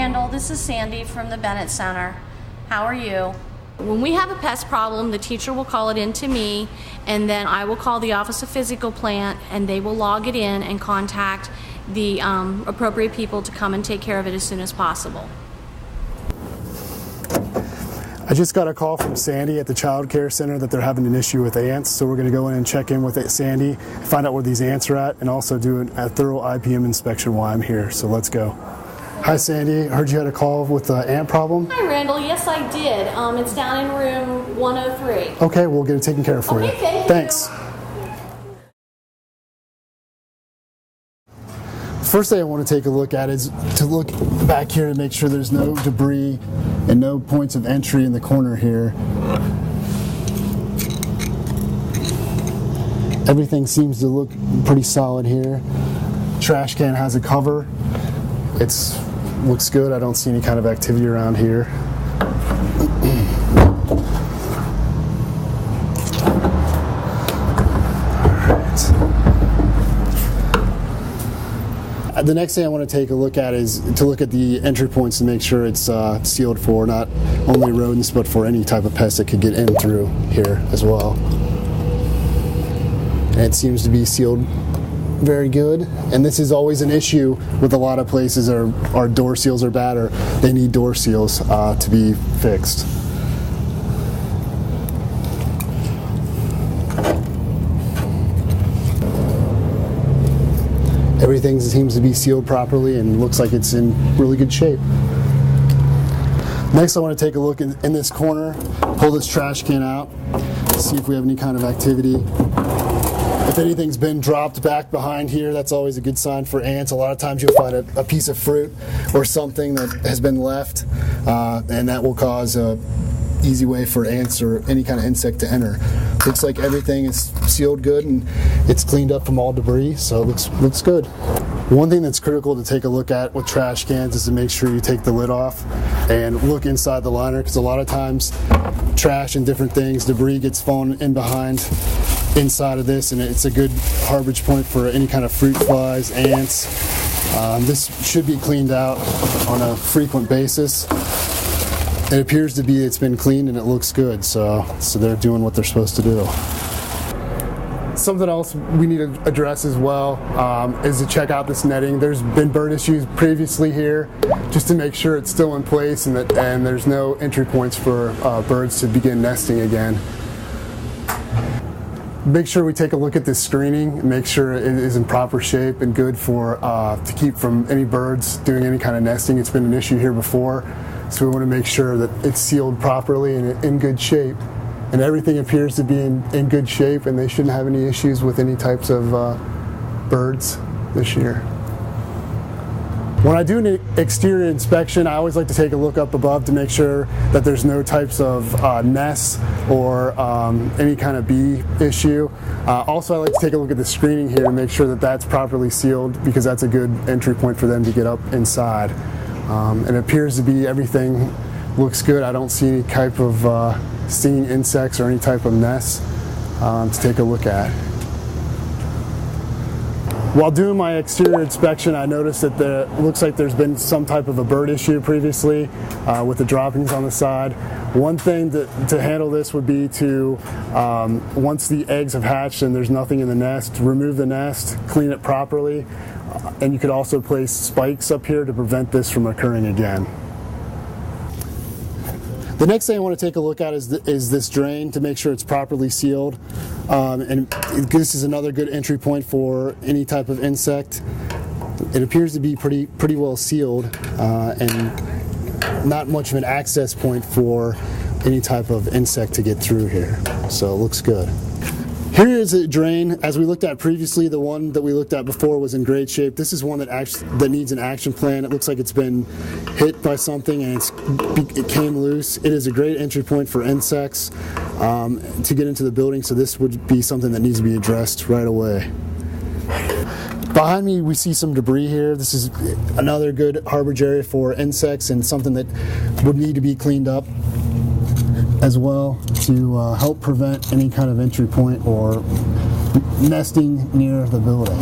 Randall, this is Sandy from the Bennett Center. How are you? When we have a pest problem, the teacher will call it in to me, and then I will call the Office of Physical Plant, and they will log it in and contact the appropriate people to come and take care of it as soon as possible. I just got a call from Sandy at the Childcare Center that they're having an issue with ants, so we're going to go in and check in with Sandy, find out where these ants are at, and also do a thorough IPM inspection while I'm here. So let's go. Hi Sandy, I heard you had a call with the ant problem. Hi Randall, yes I did. It's down in room 103. Okay, we'll get it taken care of for you. Okay, thanks. First thing I want to take a look at is to look back here to make sure there's no debris and no points of entry in the corner here. Everything seems to look pretty solid here. Trash can has a cover. Looks good. I don't see any kind of activity around here. The next thing I want to take a look at is to look at the entry points to make sure it's sealed for not only rodents but for any type of pest that could get in through here as well. And it seems to be sealed very good, and this is always an issue with a lot of places. Our door seals are bad, or they need door seals to be fixed. Everything seems to be sealed properly and looks like it's in really good shape. Next I want to take a look in this corner, pull this trash can out, see if we have any kind of activity. If anything's been dropped back behind here, that's always a good sign for ants. A lot of times you'll find a piece of fruit or something that has been left, and that will cause an easy way for ants or any kind of insect to enter. Looks like everything is sealed good and it's cleaned up from all debris, so it looks good. One thing that's critical to take a look at with trash cans is to make sure you take the lid off and look inside the liner, because a lot of times trash and different things, debris gets fallen in behind inside of this, and it's a good harborage point for any kind of fruit flies, ants. This should be cleaned out on a frequent basis. It appears to be it's been cleaned and it looks good, so they're doing what they're supposed to do. Something else we need to address as well is to check out this netting. There's been bird issues previously here, just to make sure it's still in place and there's no entry points for birds to begin nesting again. Make sure we take a look at this screening, make sure it is in proper shape and good for to keep from any birds doing any kind of nesting. It's been an issue here before, so we want to make sure that it's sealed properly and in good shape. And everything appears to be in good shape, and they shouldn't have any issues with any types of birds this year. When I do an exterior inspection, I always like to take a look up above to make sure that there's no types of nests or any kind of bee issue. Also, I like to take a look at the screening here to make sure that that's properly sealed, because that's a good entry point for them to get up inside. And it appears to be everything looks good. I don't see any type of stinging insects or any type of nests to take a look at. While doing my exterior inspection, I noticed that it looks like there's been some type of a bird issue previously with the droppings on the side. One thing to handle this would be to, once the eggs have hatched and there's nothing in the nest, remove the nest, clean it properly, and you could also place spikes up here to prevent this from occurring again. The next thing I want to take a look at is this drain to make sure it's properly sealed. And this is another good entry point for any type of insect. It appears to be pretty well sealed and not much of an access point for any type of insect to get through here. So it looks good. Here is a drain. As we looked at previously, the one that we looked at before was in great shape. This is one that needs an action plan. It looks like it's been hit by something and it came loose. It is a great entry point for insects to get into the building, so this would be something that needs to be addressed right away. Behind me we see some debris here. This is another good harborage area for insects and something that would need to be cleaned up as well to help prevent any kind of entry point or nesting near the building.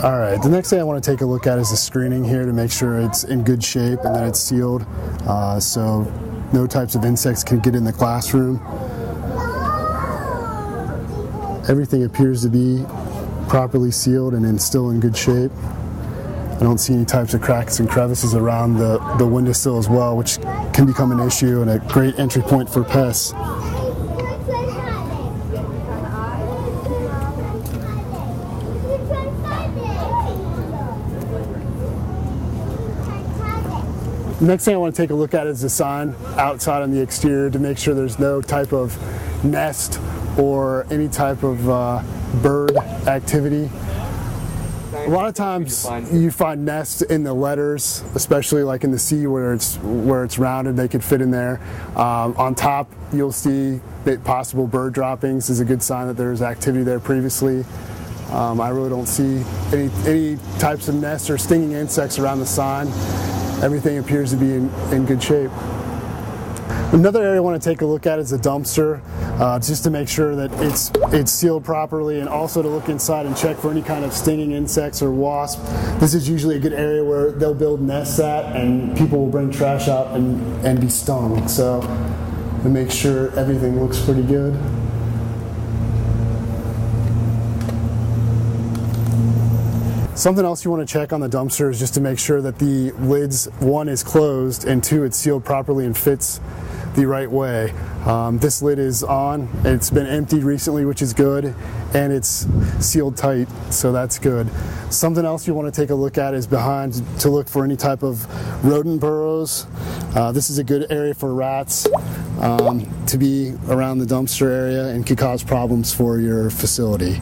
All right, the next thing I want to take a look at is the screening here to make sure it's in good shape and that it's sealed, so no types of insects can get in the classroom. Everything appears to be properly sealed and still in good shape. I don't see any types of cracks and crevices around the windowsill as well, which can become an issue and a great entry point for pests. The next thing I want to take a look at is the sign outside on the exterior to make sure there's no type of nest or any type of bird activity. A lot of times you find nests in the letters, especially like in the C where it's rounded, they could fit in there. On top you'll see that possible bird droppings is a good sign that there's activity there previously. I really don't see any types of nests or stinging insects around the sign. Everything appears to be in good shape. Another area I want to take a look at is the dumpster, just to make sure that it's sealed properly, and also to look inside and check for any kind of stinging insects or wasps. This is usually a good area where they'll build nests at, and people will bring trash out and be stung. So to make sure everything looks pretty good. Something else you want to check on the dumpster is just to make sure that the lids, one, is closed, and two, it's sealed properly and fits the right way. This lid is on, it's been emptied recently, which is good, and it's sealed tight, so that's good. Something else you want to take a look at is behind to look for any type of rodent burrows. This is a good area for rats to be around the dumpster area and could cause problems for your facility.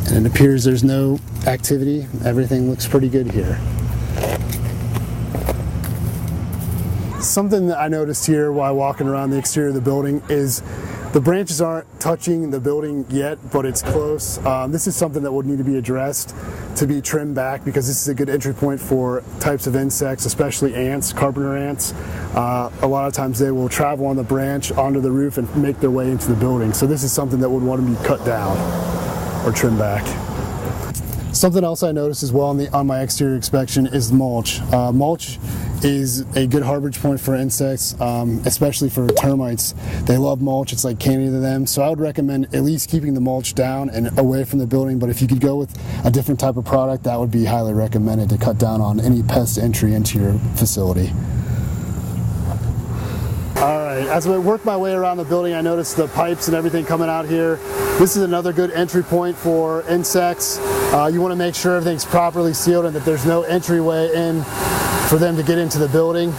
And it appears there's no activity. Everything looks pretty good here. Something that I noticed here while walking around the exterior of the building is the branches aren't touching the building yet, but it's close. This is something that would need to be addressed to be trimmed back, because this is a good entry point for types of insects, especially ants, carpenter ants. A lot of times they will travel on the branch onto the roof and make their way into the building. So this is something that would want to be cut down or trim back. Something else I noticed as well on my exterior inspection is mulch. Mulch is a good harborage point for insects, especially for termites. They love mulch, it's like candy to them. So I would recommend at least keeping the mulch down and away from the building, but if you could go with a different type of product, that would be highly recommended to cut down on any pest entry into your facility. All right, as I work my way around the building, I noticed the pipes and everything coming out here. This is another good entry point for insects. You want to make sure everything's properly sealed and that there's no entryway in for them to get into the building.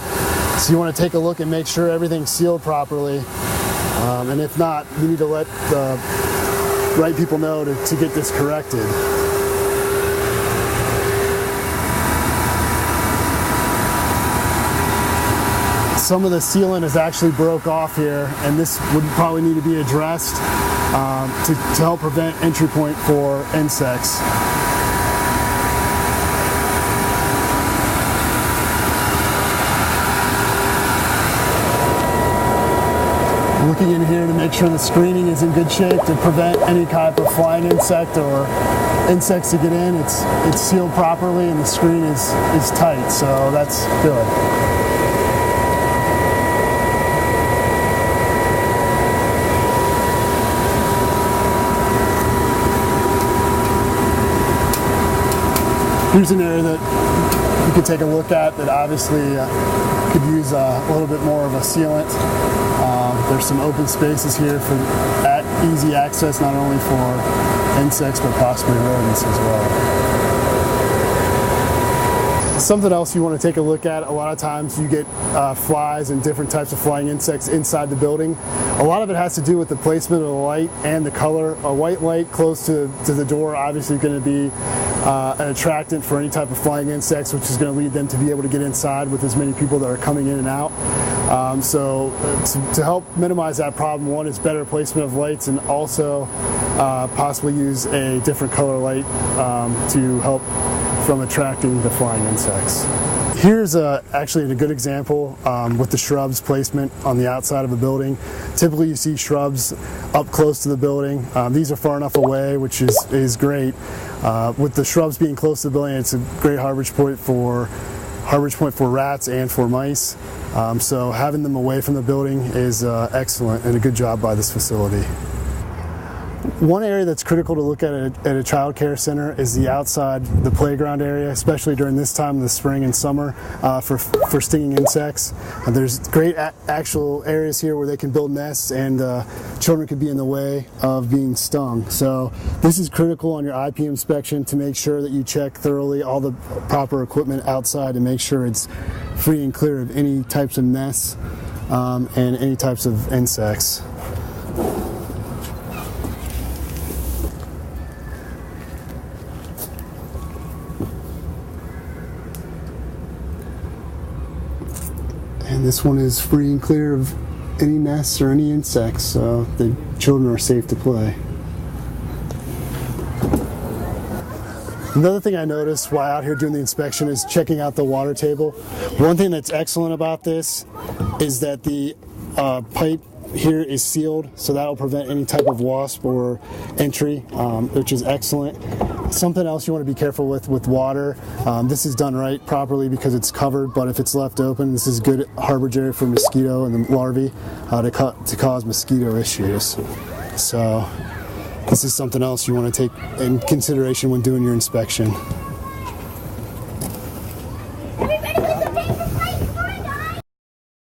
So you want to take a look and make sure everything's sealed properly. And if not, you need to let the right people know to get this corrected. Some of the sealant is actually broke off here, and this would probably need to be addressed to help prevent entry point for insects. Looking in here to make sure the screening is in good shape to prevent any type of flying insect or insects to get in. It's sealed properly and the screen is tight, so that's good. Here's an area that you could take a look at that obviously could use a little bit more of a sealant. There's some open spaces here for easy access, not only for insects but possibly rodents as well. Something else you want to take a look at, a lot of times you get flies and different types of flying insects inside the building. A lot of it has to do with the placement of the light and the color. A white light close to the door obviously is going to be an attractant for any type of flying insects, which is going to lead them to be able to get inside with as many people that are coming in and out. So to help minimize that problem, one is better placement of lights, and also possibly use a different color light to help from attracting the flying insects. Here's actually a good example with the shrubs placement on the outside of a building. Typically you see shrubs up close to the building. These are far enough away, which is great. With the shrubs being close to the building, it's a great harborage point for rats and for mice. So having them away from the building is excellent and a good job by this facility. One area that's critical to look at a child care center is the outside, the playground area, especially during this time of the spring and summer for stinging insects. There's great actual areas here where they can build nests, and children could be in the way of being stung. So this is critical on your IPM inspection to make sure that you check thoroughly all the proper equipment outside and make sure it's free and clear of any types of nests and any types of insects. And this one is free and clear of any nests or any insects, so the children are safe to play. Another thing I noticed while out here doing the inspection is checking out the water table. One thing that's excellent about this is that the pipe here is sealed, so that will prevent any type of wasp or entry, which is excellent. Something else you want to be careful with water. This is done right properly because it's covered, but if it's left open, this is good harborage area for mosquito and the larvae to cause mosquito issues. So this is something else you want to take in consideration when doing your inspection.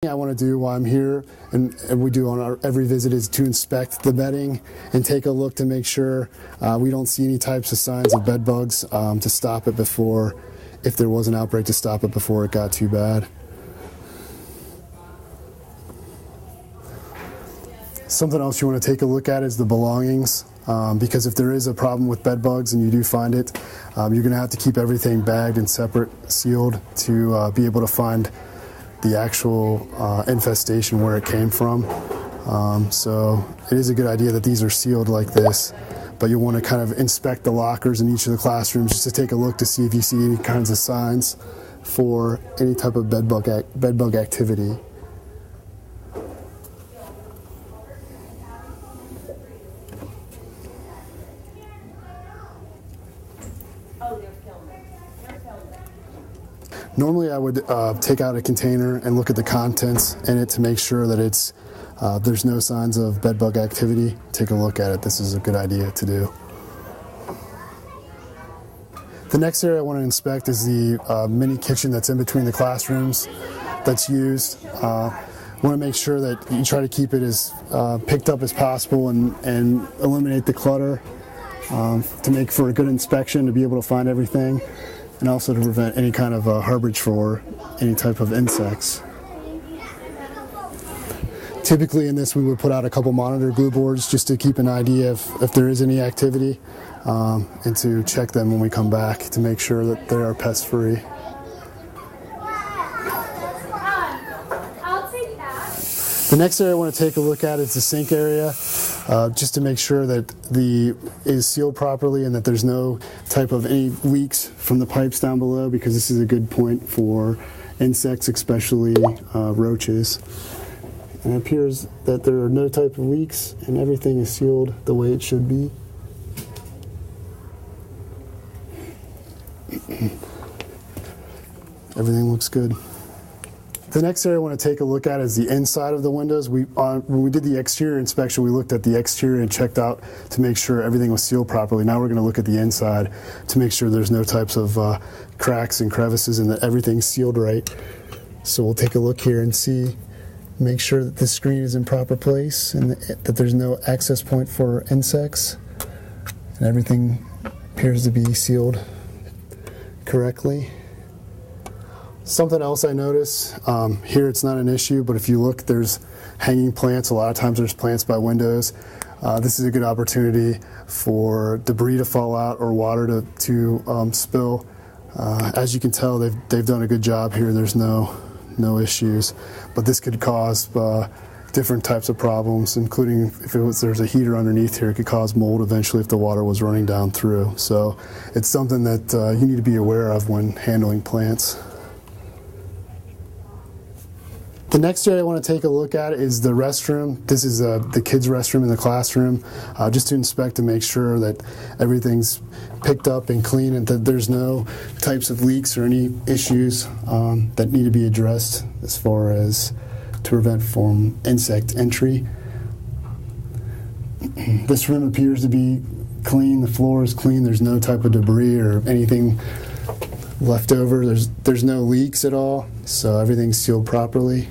I want to do while I'm here, and we do on our every visit, is to inspect the bedding and take a look to make sure we don't see any types of signs of bed bugs, to stop it before, if there was an outbreak, to stop it before it got too bad. Something else you want to take a look at is the belongings, because if there is a problem with bed bugs and you do find it, you're going to have to keep everything bagged and separate, sealed, to be able to find the actual infestation where it came from. So it is a good idea that these are sealed like this, but you'll want to kind of inspect the lockers in each of the classrooms just to take a look to see if you see any kinds of signs for any type of bed bug activity. Normally I would take out a container and look at the contents in it to make sure that it's there's no signs of bed bug activity. Take a look at it. This is a good idea to do. The next area I want to inspect is the mini kitchen that's in between the classrooms that's used. I want to make sure that you try to keep it as picked up as possible and eliminate the clutter to make for a good inspection, to be able to find everything, and also to prevent any kind of harborage for any type of insects. Typically in this we would put out a couple monitor glue boards just to keep an idea if there is any activity, and to check them when we come back to make sure that they are pest free. The next area I want to take a look at is the sink area, just to make sure that it is sealed properly and that there's no type of any leaks from the pipes down below, because this is a good point for insects, especially roaches. And it appears that there are no type of leaks and everything is sealed the way it should be. Everything looks good. The next area I want to take a look at is the inside of the windows. When we did the exterior inspection, we looked at the exterior and checked out to make sure everything was sealed properly. Now we're going to look at the inside to make sure there's no types of cracks and crevices and that everything's sealed right. So we'll take a look here and see, make sure that the screen is in proper place and that there's no access point for insects. And everything appears to be sealed correctly. Something else I notice, here it's not an issue, but if you look, there's hanging plants. A lot of times there's plants by windows. This is a good opportunity for debris to fall out or water to spill. As you can tell, they've done a good job here. There's no issues, but this could cause different types of problems, including if there's a heater underneath here, it could cause mold eventually if the water was running down through. So it's something that you need to be aware of when handling plants. The next area I want to take a look at is the restroom. This is the kids' restroom in the classroom, just to inspect and make sure that everything's picked up and clean and that there's no types of leaks or any issues that need to be addressed as far as to prevent from insect entry. This room appears to be clean. The floor is clean. There's no type of debris or anything left over. There's no leaks at all, so everything's sealed properly.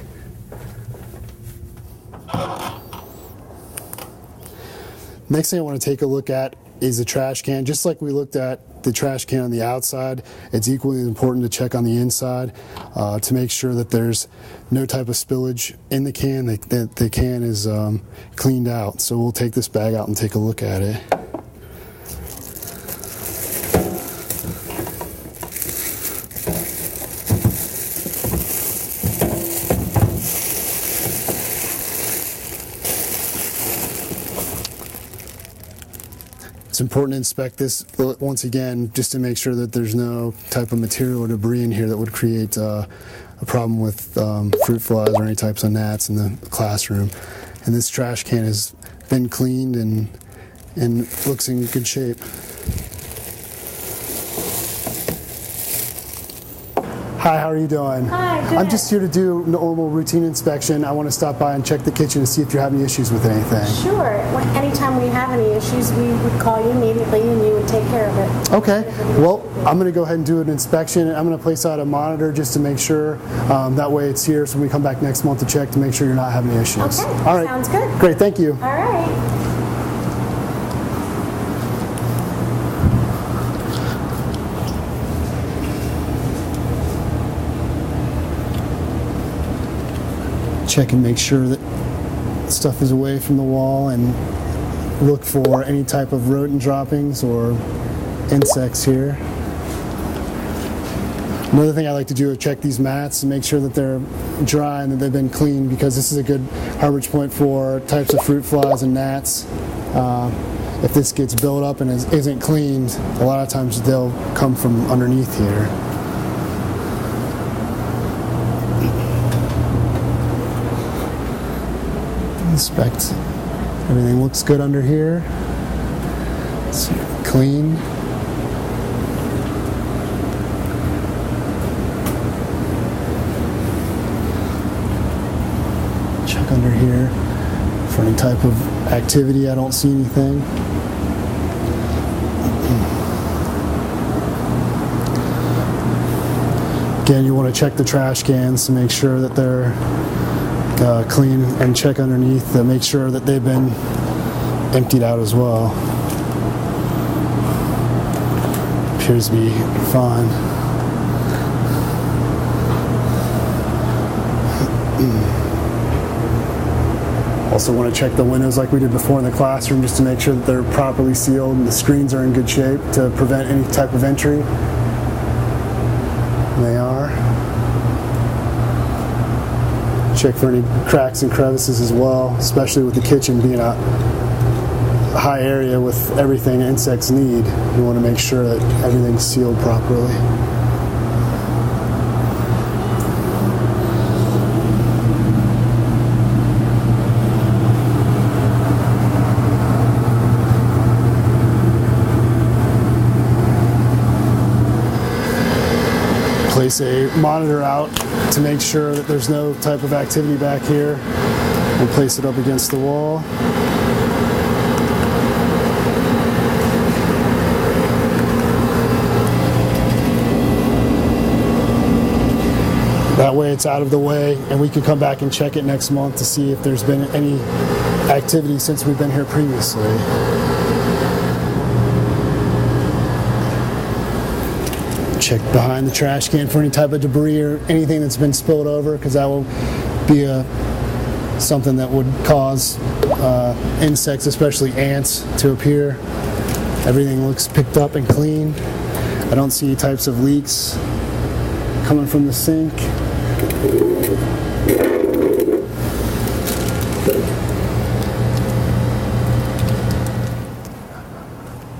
Next thing I want to take a look at is the trash can. Just like we looked at the trash can on the outside, it's equally important to check on the inside to make sure that there's no type of spillage in the can, that the can is cleaned out. So we'll take this bag out and take a look at it. It's important to inspect this once again just to make sure that there's no type of material or debris in here that would create a problem with fruit flies or any types of gnats in the classroom. And this trash can has been cleaned and looks in good shape. Hi, how are you doing? Hi, good. I'm just here to do a normal routine inspection. I want to stop by and check the kitchen to see if you're having issues with anything. Sure. Anytime we have any issues, we would call you immediately and you would take care of it. Okay. Well, I'm going to go ahead and do an inspection. I'm going to place out a monitor just to make sure. That way it's here so when we come back next month to check to make sure you're not having any issues. Okay. All right. Sounds good. Great. Thank you. All right. Check and make sure that stuff is away from the wall and look for any type of rodent droppings or insects here. Another thing I like to do is check these mats and make sure that they're dry and that they've been cleaned, because this is a good harborage point for types of fruit flies and gnats. If this gets built up and isn't cleaned, a lot of times they'll come from underneath here. Inspect. Everything looks good under here. It's clean. Check under here for any type of activity. I don't see anything. Again, you want to check the trash cans to make sure that they're clean, and check underneath to make sure that they've been emptied out as well. Appears to be fine. Also want to check the windows like we did before in the classroom just to make sure that they're properly sealed and the screens are in good shape to prevent any type of entry. They are. Check for any cracks and crevices as well, especially with the kitchen being a high area with everything insects need. You want to make sure that everything's sealed properly. Place a monitor out to make sure that there's no type of activity back here. We'll place it up against the wall. That way it's out of the way and we can come back and check it next month to see if there's been any activity since we've been here previously. Check behind the trash can for any type of debris or anything that's been spilled over, because that will be something that would cause insects, especially ants, to appear. Everything looks picked up and clean. I don't see any types of leaks coming from the sink.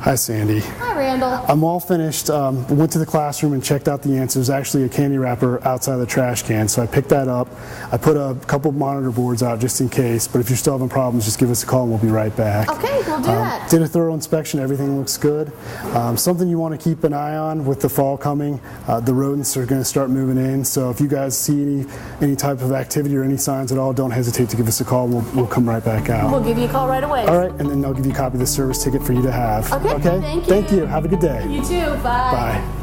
Hi, Sandy. Hi, Randall. I'm all finished. Went to the classroom and checked out the answers. Actually, a candy wrapper outside the trash can, so I picked that up. I put a couple monitor boards out just in case, but if you're still having problems, just give us a call and we'll be right back. Okay, we'll do that. Did a thorough inspection. Everything looks good. Something you want to keep an eye on with the fall coming, the rodents are going to start moving in, so if you guys see any type of activity or any signs at all, don't hesitate to give us a call. We'll come right back out. We'll give you a call right away. All right, and then they'll give you a copy of the service ticket for you to have. Okay, thank you. Thank you. Have a good day. You too. Bye. Bye.